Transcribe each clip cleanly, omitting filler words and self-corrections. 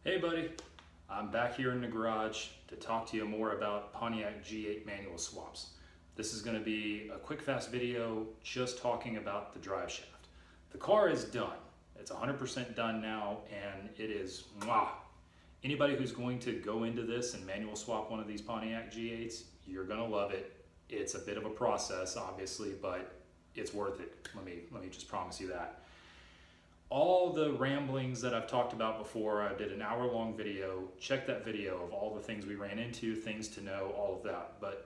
Hey buddy, I'm back here in the garage to talk to you more about Pontiac G8 manual swaps. This is going to be a quick fast video just talking about the drive shaft. The car is done. It's 100% done now and it is mwah. Anybody who's going to go into this and manual swap one of these Pontiac G8s, you're going to love it. It's a bit of a process obviously, but it's worth it. Let me just promise you that. All the ramblings that I've talked about before, I did an hour-long video. Check that video of all the things we ran into, things to know, all of that. But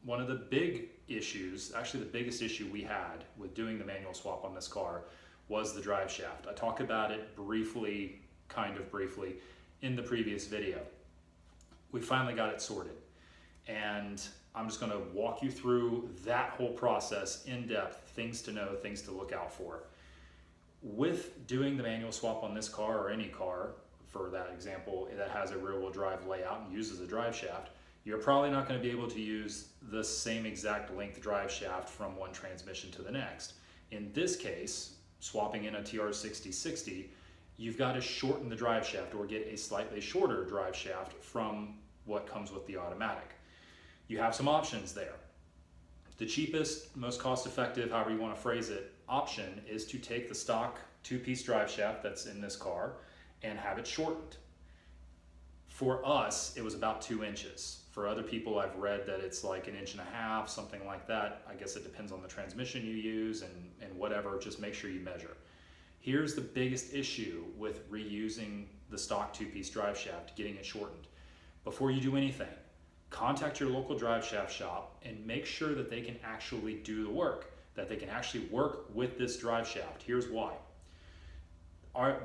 one of the big issues, actually the biggest issue we had with doing the manual swap on this car was the drive shaft. I talked about it briefly, kind of briefly, in the previous video. We finally got it sorted. And I'm just gonna walk you through that whole process in depth, things to know, things to look out for. With doing the manual swap on this car or any car, for that example, that has a rear-wheel drive layout and uses a drive shaft, you're probably not going to be able to use the same exact length drive shaft from one transmission to the next. In this case, swapping in a TR6060, you've got to shorten the drive shaft or get a slightly shorter drive shaft from what comes with the automatic. You have some options there. The cheapest, most cost-effective, however you want to phrase it, option is to take the stock two-piece drive shaft that's in this car and have it shortened. For us, it was about 2 inches. For other people, I've read that it's like 1.5 inches, something like that. I guess it depends on the transmission you use and whatever, just make sure you measure. Here's the biggest issue with reusing the stock two-piece drive shaft, getting it shortened. Before you do anything, contact your local drive shaft shop and make sure that they can actually do the work, that they can actually work with this drive shaft. Here's why.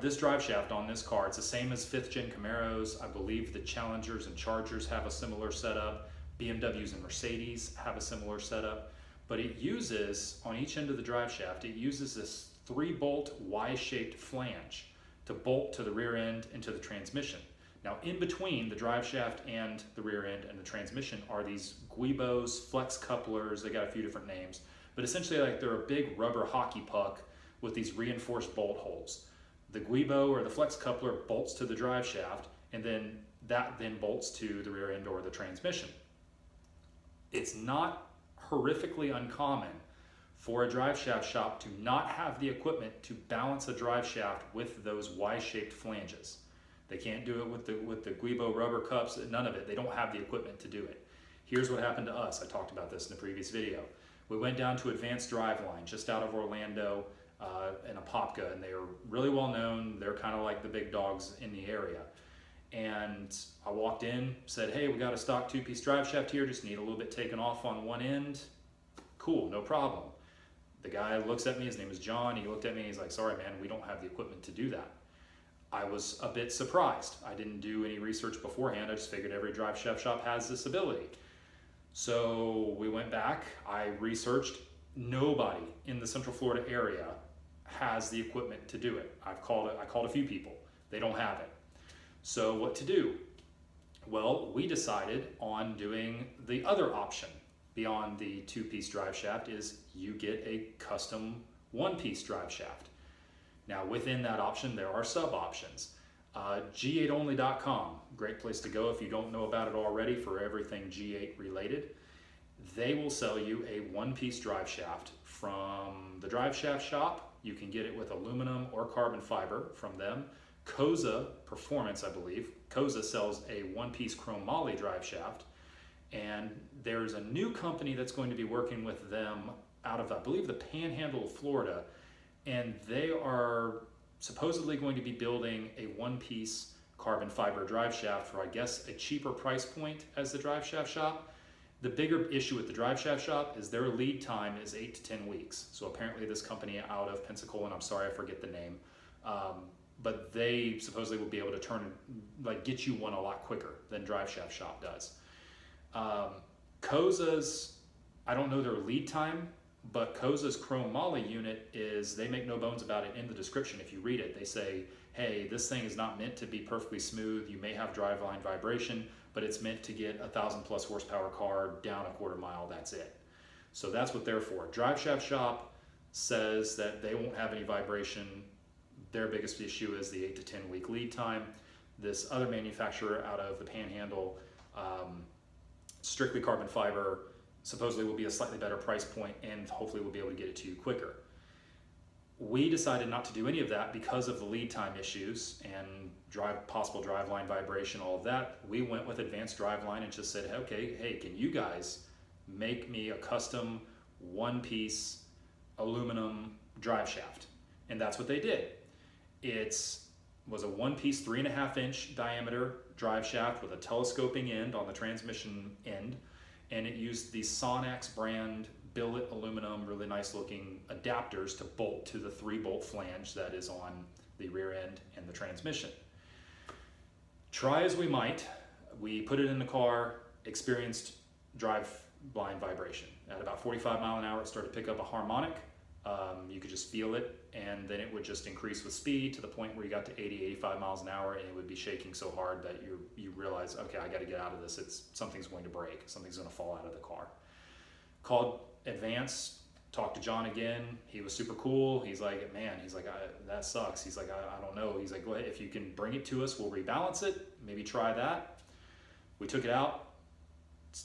This drive shaft on this car, it's the same as 5th gen Camaros. I believe the Challengers and Chargers have a similar setup. BMWs and Mercedes have a similar setup. But it uses, on each end of the drive shaft, it uses this 3-bolt Y-shaped flange to bolt to the rear end and to the transmission. Now, in between the drive shaft and the rear end and the transmission are these guibos, flex couplers. They got a few different names, but essentially like they're a big rubber hockey puck with these reinforced bolt holes. The guibo or the flex coupler bolts to the drive shaft, and then that bolts to the rear end or the transmission. It's not horrifically uncommon for a drive shaft shop to not have the equipment to balance a drive shaft with those Y-shaped flanges. They can't do it with the guibo rubber cups, none of it. They don't have the equipment to do it. Here's what happened to us. I talked about this in the previous video. We went down to Advanced Driveline just out of Orlando in Apopka, and they are really well known. They're kind of like the big dogs in the area. And I walked in, said, hey, we got a stock two-piece drive shaft here, just need a little bit taken off on one end. Cool, no problem. The guy looks at me, his name is John, he looked at me, he's like, sorry man, we don't have the equipment to do that. I was a bit surprised. I didn't do any research beforehand. I just figured every drive shaft shop has this ability. So we went back, I researched. Nobody in the Central Florida area has the equipment to do it. I called a few people. They don't have it. So what to do? Well, we decided on doing the other option beyond the two-piece drive shaft is you get a custom one-piece drive shaft. Now within that option, there are sub-options. G8only.com, great place to go if you don't know about it already for everything G8 related. They will sell you a one-piece drive shaft from the drive shaft shop. You can get it with aluminum or carbon fiber from them. Koza Performance, I believe. Koza sells a one-piece chrome moly drive shaft. And there's a new company that's going to be working with them out of, I believe, the Panhandle of Florida. And they are supposedly going to be building a one-piece carbon fiber drive shaft for, I guess, a cheaper price point as the drive shaft shop. The bigger issue with the drive shaft shop is their lead time is 8 to 10 weeks. So apparently this company out of Pensacola, and I'm sorry I forget the name, but they supposedly will be able to get you one a lot quicker than drive shaft shop does. Koza's, I don't know their lead time, but Koza's chrome moly unit is, they make no bones about it in the description. If you read it, they say, hey, this thing is not meant to be perfectly smooth. You may have driveline vibration, but it's meant to get a 1,000+ horsepower car down a quarter mile, that's it. So that's what they're for. Drive shaft shop says that they won't have any vibration. Their biggest issue is the 8 to 10 week lead time. this other manufacturer out of the Panhandle, strictly carbon fiber, supposedly will be a slightly better price point, and hopefully we'll be able to get it to you quicker. We decided not to do any of that because of the lead time issues and possible driveline vibration, all of that. We went with Advanced Driveline and just said, okay, hey, can you guys make me a custom one-piece aluminum drive shaft? And that's what they did. It was a one-piece 3.5-inch diameter drive shaft with a telescoping end on the transmission end, and it used the Sonax brand billet aluminum, really nice looking adapters to bolt to the 3-bolt flange that is on the rear end and the transmission. Try as we might, we put it in the car, experienced drive line vibration. At about 45 mile an hour, it started to pick up a harmonic. You could just feel it, and then it would just increase with speed to the point where you got to 80, 85 miles an hour, and it would be shaking so hard that you realize, okay, I got to get out of this. Something's going to break. Something's going to fall out of the car. Called Advance, talked to John again. He was super cool. He's like, man, that sucks. He's like, I don't know. He's like, go ahead, if you can bring it to us, we'll rebalance it. Maybe try that. We took it out,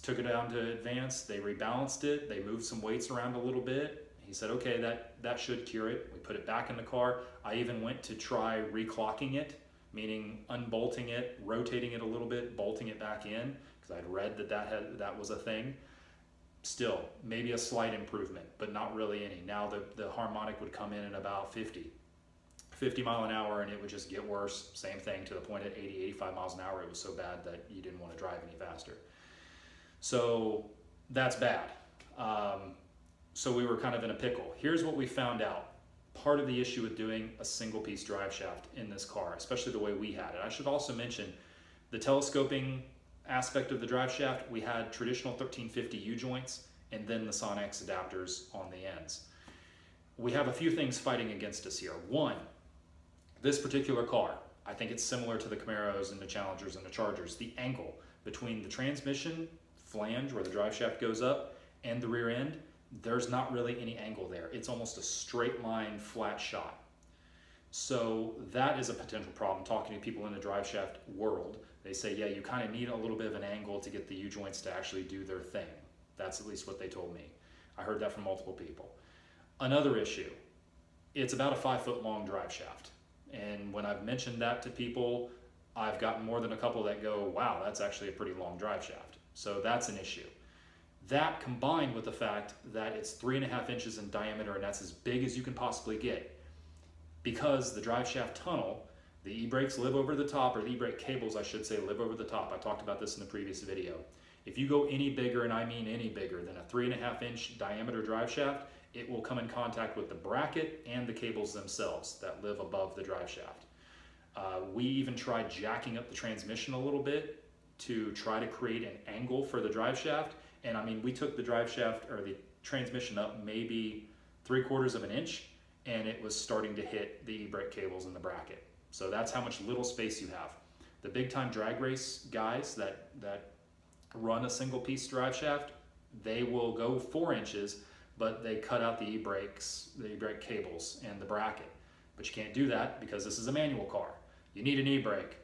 took it down to Advance. They rebalanced it. They moved some weights around a little bit. He said, okay, that should cure it. We put it back in the car. I even went to try reclocking it, meaning unbolting it, rotating it a little bit, bolting it back in, because I'd read that was a thing. Still, maybe a slight improvement, but not really any. Now the harmonic would come in at about 50 mile an hour, and it would just get worse. Same thing, to the point at 80, 85 miles an hour, it was so bad that you didn't want to drive any faster. So that's bad. So we were kind of in a pickle. Here's what we found out. Part of the issue with doing a single piece drive shaft in this car, especially the way we had it. I should also mention the telescoping aspect of the drive shaft. We had traditional 1350 U-joints and then the Sonax adapters on the ends. We have a few things fighting against us here. One, this particular car, I think it's similar to the Camaros and the Challengers and the Chargers. The angle between the transmission flange, where the drive shaft goes up, and the rear end, there's not really any angle there. It's almost a straight line, flat shot. So that is a potential problem. Talking to people in the drive shaft world, they say, yeah, you kind of need a little bit of an angle to get the U-joints to actually do their thing. That's at least what they told me. I heard that from multiple people. Another issue, it's about a 5-foot long drive shaft. And when I've mentioned that to people, I've gotten more than a couple that go, wow, that's actually a pretty long drive shaft. So that's an issue. That combined with the fact that it's 3.5 inches in diameter, and that's as big as you can possibly get. Because the drive shaft tunnel, the e-brakes live over the top, or the e-brake cables, I should say, live over the top. I talked about this in the previous video. If you go any bigger, and I mean any bigger, than a 3.5 inch diameter drive shaft, it will come in contact with the bracket and the cables themselves that live above the drive shaft. We even tried jacking up the transmission a little bit to try to create an angle for the drive shaft. And I mean, we took the drive shaft, or the transmission, up maybe 3/4 of an inch, and it was starting to hit the e-brake cables in the bracket. So that's how much little space you have. The big time drag race guys that run a single piece drive shaft, they will go 4 inches, but they cut out the e-brakes, the e-brake cables and the bracket. But you can't do that because this is a manual car. You need an e-brake.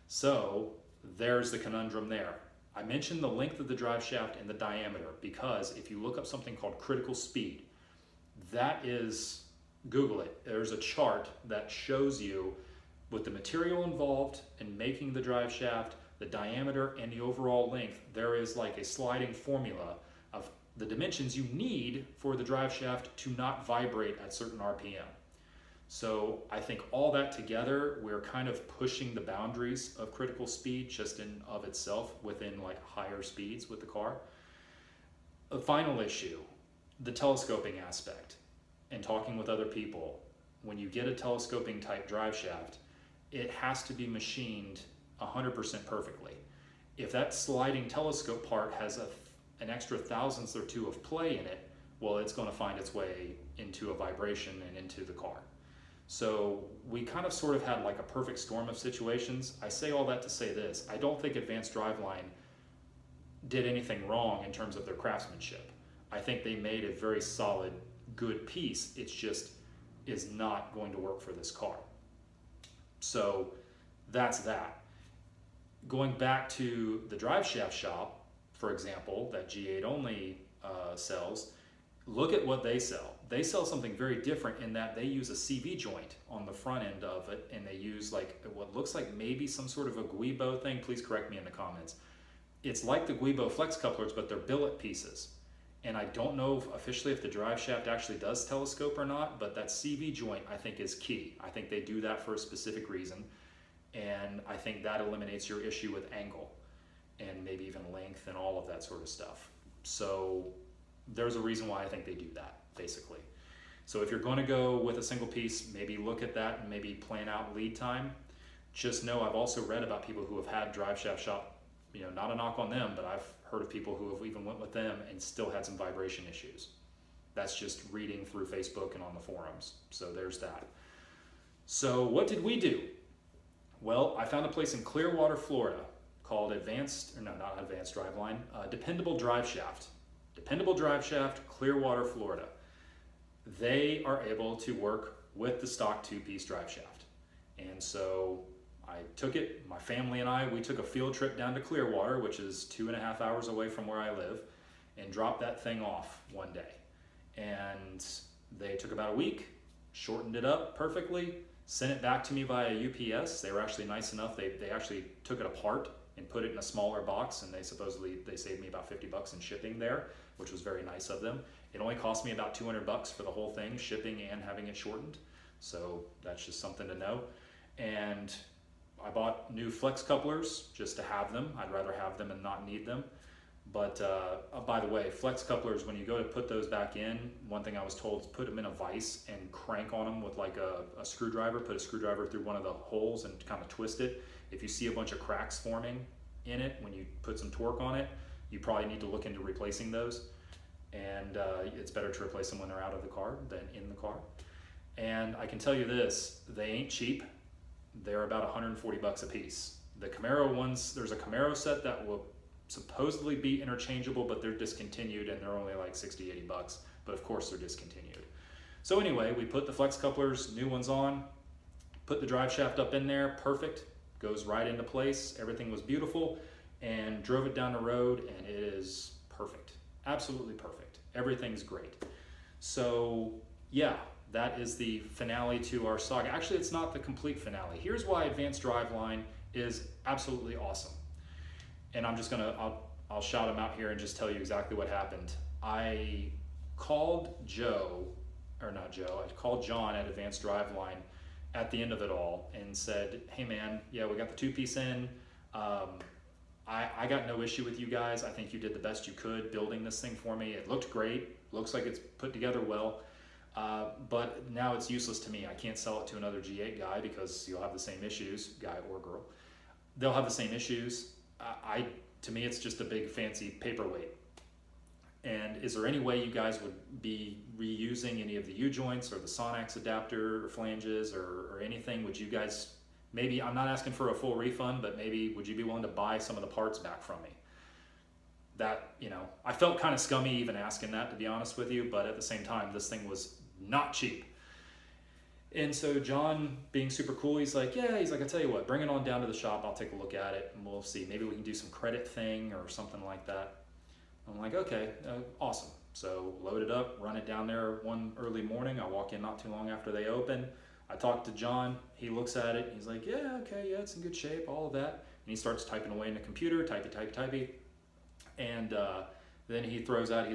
So there's the conundrum there. I mentioned the length of the drive shaft and the diameter because if you look up something called critical speed, that is, Google it. There's a chart that shows you with the material involved in making the drive shaft, the diameter, and the overall length. There is like a sliding formula of the dimensions you need for the drive shaft to not vibrate at certain RPM. So I think all that together, we're kind of pushing the boundaries of critical speed just in of itself within like higher speeds with the car. The final issue, the telescoping aspect, and talking with other people. When you get a telescoping type drive shaft, it has to be machined 100% perfectly. If that sliding telescope part has an extra thousandth or two of play in it, well, it's going to find its way into a vibration and into the car. So we kind of sort of had like a perfect storm of situations. I say all that to say this. I don't think Advanced Driveline did anything wrong in terms of their craftsmanship. I think they made a very solid, good piece. It's just is not going to work for this car. So that's that. going back to the Driveshaft shop, for example, that G8 only sells, look at what they sell. They sell something very different in that they use a CV joint on the front end of it, and they use like what looks like maybe some sort of a Guibo thing. Please correct me in the comments. It's like the Guibo flex couplers, but they're billet pieces. And I don't know officially if the Driveshaft actually does telescope or not, but that CV joint I think is key. I think they do that for a specific reason, and I think that eliminates your issue with angle and maybe even length and all of that sort of stuff. So there's a reason why I think they do that, basically. So if you're going to go with a single piece, maybe look at that and maybe plan out lead time. Just know I've also read about people who have had Driveshaft shop, not a knock on them, but I've heard of people who have even went with them and still had some vibration issues. That's just reading through Facebook and on the forums. So there's that. So what did we do? Well, I found a place in Clearwater, Florida called Dependable Driveshaft. Dependable Driveshaft, Clearwater, Florida. They are able to work with the stock two-piece Driveshaft. And so I took it, my family and I, we took a field trip down to Clearwater, which is 2.5 hours away from where I live, and dropped that thing off one day. And they took about a week, shortened it up perfectly, sent it back to me via UPS. They were actually nice enough, they actually took it apart and put it in a smaller box, and they saved me about $50 in shipping there, which was very nice of them. It only cost me about $200 for the whole thing, shipping and having it shortened. So that's just something to know. And I bought new flex couplers just to have them. I'd rather have them and not need them. But by the way, flex couplers, when you go to put those back in, one thing I was told is put them in a vise and crank on them with like a screwdriver. Put a screwdriver through one of the holes and kind of twist it. If you see a bunch of cracks forming in it when you put some torque on it, you probably need to look into replacing those. And it's better to replace them when they're out of the car than in the car. And I can tell you this, they ain't cheap. They're about $140 a piece. The Camaro ones, there's a Camaro set that will supposedly be interchangeable, but they're discontinued and they're only like $60, $80. But of course they're discontinued. So anyway, we put the flex couplers, new ones on, put the Driveshaft up in there, perfect, goes right into place. Everything was beautiful, and drove it down the road, and it is perfect. Absolutely perfect. Everything's great. So yeah, that is the finale to our saga. Actually, it's not the complete finale. Here's why Advanced Driveline is absolutely awesome. And I'm just gonna, I'll shout him out here and just tell you exactly what happened. I called I called John at Advanced Driveline at the end of it all and said, hey man, yeah, we got the two-piece in. I got no issue with you guys. I think you did the best you could building this thing for me. It looked great. Looks like it's put together well. But now it's useless to me. I can't sell it to another G8 guy because you'll have the same issues, guy or girl. They'll have the same issues. To me, it's just a big fancy paperweight. And is there any way you guys would be reusing any of the U-joints or the Sonax adapter or flanges or anything? Would you guys, maybe, I'm not asking for a full refund, but maybe would you be willing to buy some of the parts back from me? That, I felt kind of scummy even asking that, to be honest with you, but at the same time, this thing was not cheap. And so John, being super cool, he's like, I tell you what, bring it on down to the shop. I'll take a look at it and we'll see. Maybe we can do some credit thing or something like that. I'm like, okay, awesome. So load it up, run it down there one early morning. I walk in not too long after they open. I talk to John. He looks at it. He's like, yeah, okay, yeah, it's in good shape, all of that. And he starts typing away in the computer, typey. And then he throws out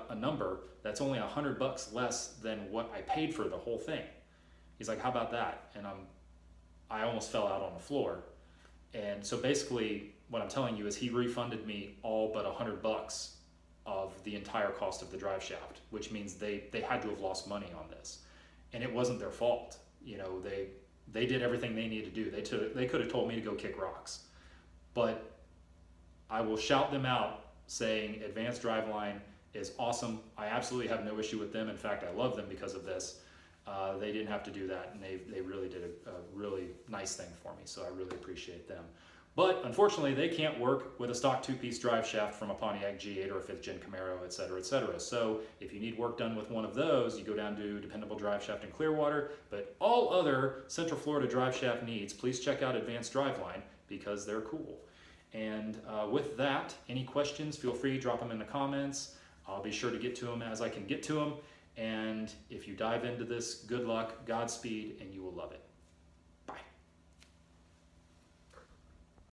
a number that's only $100 less than what I paid for the whole thing. He's like, how about that? And I almost fell out on the floor. And so basically what I'm telling you is he refunded me all but $100 of the entire cost of the Driveshaft, which means they had to have lost money on this. And it wasn't their fault. They did everything they needed to do. They could have told me to go kick rocks. But I will shout them out saying Advanced Driveline is awesome. I absolutely have no issue with them. In fact, I love them because of this. They didn't have to do that, and they really did a really nice thing for me, so I really appreciate them. But unfortunately, they can't work with a stock two-piece Driveshaft from a Pontiac G8 or a 5th gen Camaro, et cetera, et cetera. So if you need work done with one of those, you go down to Dependable Driveshaft in Clearwater. But all other Central Florida Driveshaft needs, please check out Advanced Driveline, because they're cool. And with that, any questions, feel free, drop them in the comments. I'll be sure to get to them as I can get to them. And if you dive into this, good luck, Godspeed, and you will love it.